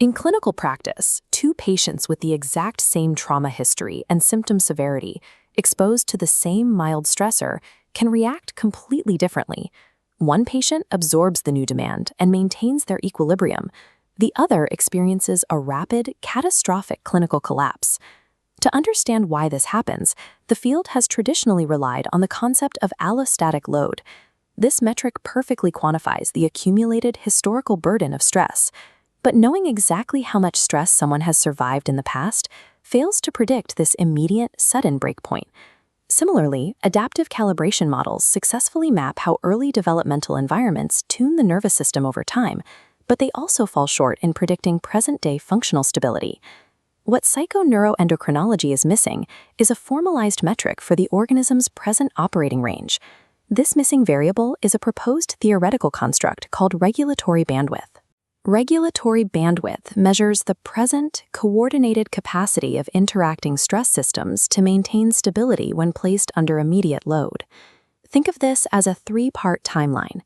In clinical practice, two patients with the exact same trauma history and symptom severity exposed to the same mild stressor can react completely differently. One patient absorbs the new demand and maintains their equilibrium. The other experiences a rapid, catastrophic clinical collapse. To understand why this happens, the field has traditionally relied on the concept of allostatic load. This metric perfectly quantifies the accumulated historical burden of stress. But knowing exactly how much stress someone has survived in the past fails to predict this immediate, sudden breakpoint. Similarly, adaptive calibration models successfully map how early developmental environments tune the nervous system over time, but they also fall short in predicting present-day functional stability. What psychoneuroendocrinology is missing is a formalized metric for the organism's present operating range. This missing variable is a proposed theoretical construct called regulatory bandwidth. Regulatory bandwidth measures the present, coordinated capacity of interacting stress systems to maintain stability when placed under immediate load. Think of this as a three-part timeline.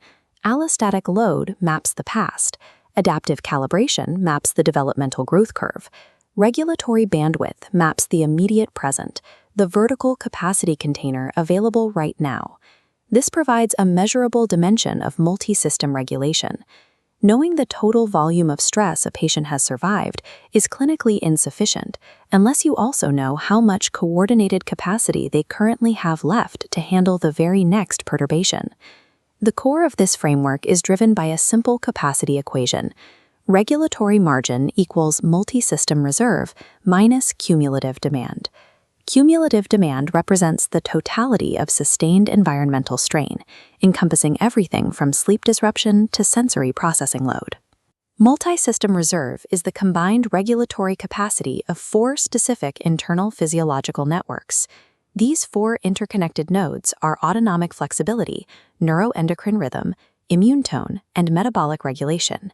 Allostatic load maps the past. Adaptive calibration maps the developmental growth curve. Regulatory bandwidth maps the immediate present, the vertical capacity container available right now. This provides a measurable dimension of multisystem regulation. Knowing the total volume of stress a patient has survived is clinically insufficient unless you also know how much coordinated capacity they currently have left to handle the very next perturbation. The core of this framework is driven by a simple capacity equation. Regulatory margin equals multisystem reserve minus cumulative demand. Cumulative demand represents the totality of sustained environmental strain, encompassing everything from sleep disruption to sensory processing load. Multisystem reserve is the combined regulatory capacity of four specific internal physiological networks. These four interconnected nodes are autonomic flexibility, neuroendocrine rhythm, immune tone, and metabolic regulation.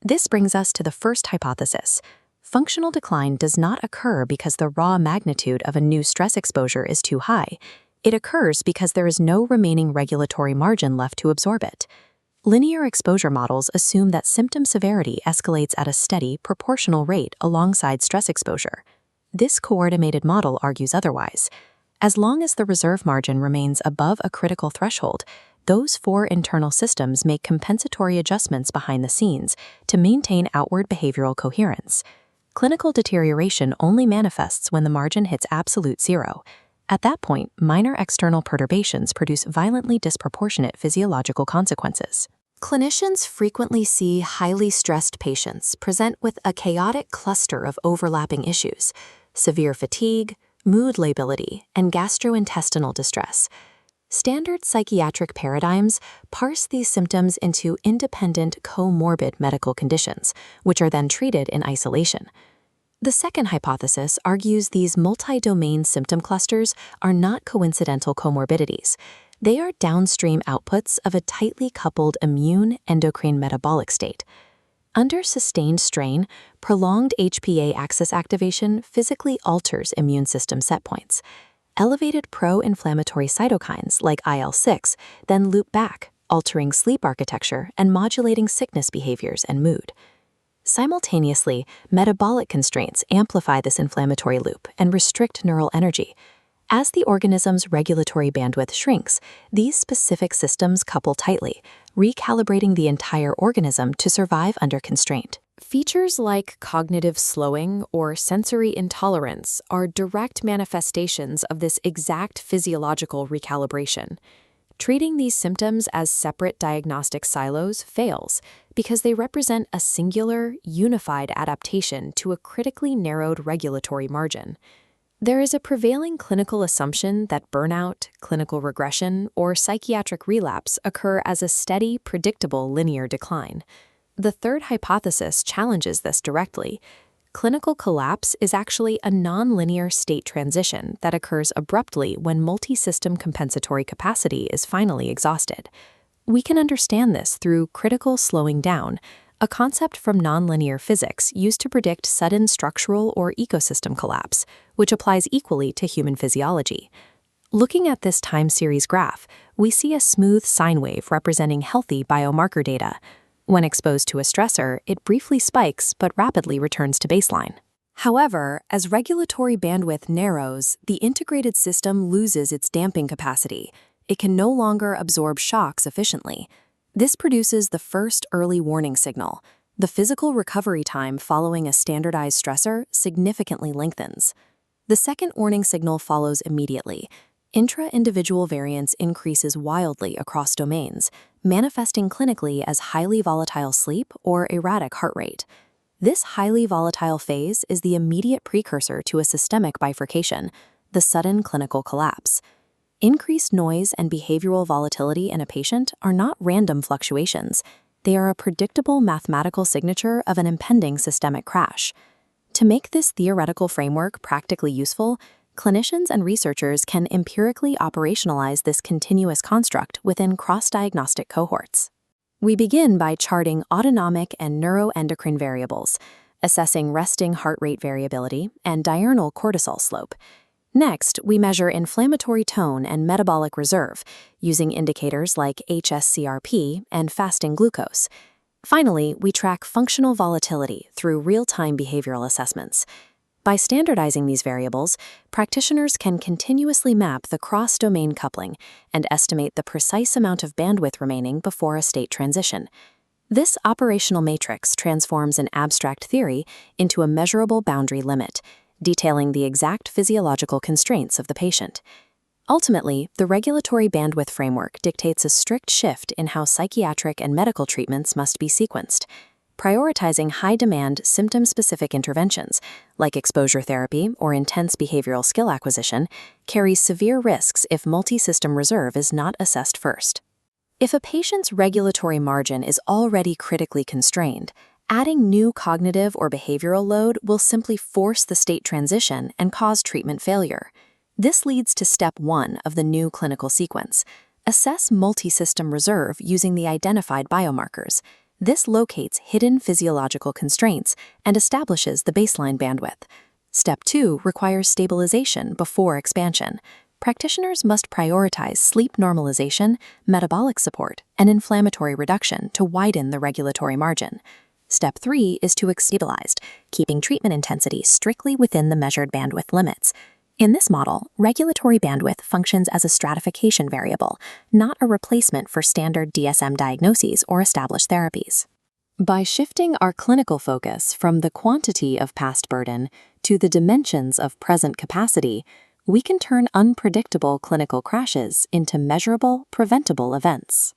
This brings us to the first hypothesis. Functional decline does not occur because the raw magnitude of a new stress exposure is too high. It occurs because there is no remaining regulatory margin left to absorb it. Linear exposure models assume that symptom severity escalates at a steady, proportional rate alongside stress exposure. This coordinated model argues otherwise. As long as the reserve margin remains above a critical threshold, those four internal systems make compensatory adjustments behind the scenes to maintain outward behavioral coherence. Clinical deterioration only manifests when the margin hits absolute zero. At that point, minor external perturbations produce violently disproportionate physiological consequences. Clinicians frequently see highly stressed patients present with a chaotic cluster of overlapping issues: severe fatigue, mood lability, and gastrointestinal distress. Standard psychiatric paradigms parse these symptoms into independent comorbid medical conditions, which are then treated in isolation. The second hypothesis argues these multi-domain symptom clusters are not coincidental comorbidities. They are downstream outputs of a tightly coupled immune, endocrine, metabolic state. Under sustained strain, prolonged HPA axis activation physically alters immune system setpoints. Elevated pro-inflammatory cytokines like IL-6 then loop back, altering sleep architecture and modulating sickness behaviors and mood. Simultaneously, metabolic constraints amplify this inflammatory loop and restrict neural energy. As the organism's regulatory bandwidth shrinks, these specific systems couple tightly, recalibrating the entire organism to survive under constraint. Features like cognitive slowing or sensory intolerance are direct manifestations of this exact physiological recalibration. Treating these symptoms as separate diagnostic silos fails because they represent a singular, unified adaptation to a critically narrowed regulatory margin. There is a prevailing clinical assumption that burnout, clinical regression, or psychiatric relapse occur as a steady, predictable linear decline. The third hypothesis challenges this directly. Clinical collapse is actually a nonlinear state transition that occurs abruptly when multisystem compensatory capacity is finally exhausted. We can understand this through critical slowing down, a concept from nonlinear physics used to predict sudden structural or ecosystem collapse, which applies equally to human physiology. Looking at this time series graph, we see a smooth sine wave representing healthy biomarker data. When exposed to a stressor, it briefly spikes but rapidly returns to baseline. However, as regulatory bandwidth narrows, the integrated system loses its damping capacity. It can no longer absorb shocks efficiently. This produces the first early warning signal. The physical recovery time following a standardized stressor significantly lengthens. The second warning signal follows immediately. Intra-individual variance increases wildly across domains, manifesting clinically as highly volatile sleep or erratic heart rate. This highly volatile phase is the immediate precursor to a systemic bifurcation, the sudden clinical collapse. Increased noise and behavioral volatility in a patient are not random fluctuations. They are a predictable mathematical signature of an impending systemic crash. To make this theoretical framework practically useful, clinicians and researchers can empirically operationalize this continuous construct within cross-diagnostic cohorts. We begin by charting autonomic and neuroendocrine variables, assessing resting heart rate variability and diurnal cortisol slope. Next, we measure inflammatory tone and metabolic reserve, using indicators like hsCRP and fasting glucose. Finally, we track functional volatility through real-time behavioral assessments. By standardizing these variables, practitioners can continuously map the cross-domain coupling and estimate the precise amount of bandwidth remaining before a state transition. This operational matrix transforms an abstract theory into a measurable boundary limit, detailing the exact physiological constraints of the patient. Ultimately, the regulatory bandwidth framework dictates a strict shift in how psychiatric and medical treatments must be sequenced. Prioritizing high-demand, symptom-specific interventions, like exposure therapy or intense behavioral skill acquisition, carries severe risks if multisystem reserve is not assessed first. If a patient's regulatory margin is already critically constrained, adding new cognitive or behavioral load will simply force the state transition and cause treatment failure. This leads to step 1 of the new clinical sequence. Assess multisystem reserve using the identified biomarkers. This locates hidden physiological constraints and establishes the baseline bandwidth. Step 2 requires stabilization before expansion. Practitioners must prioritize sleep normalization, metabolic support, and inflammatory reduction to widen the regulatory margin. Step 3 is to stabilize, keeping treatment intensity strictly within the measured bandwidth limits. In this model, regulatory bandwidth functions as a stratification variable, not a replacement for standard DSM diagnoses or established therapies. By shifting our clinical focus from the quantity of past burden to the dimensions of present capacity, we can turn unpredictable clinical crashes into measurable, preventable events.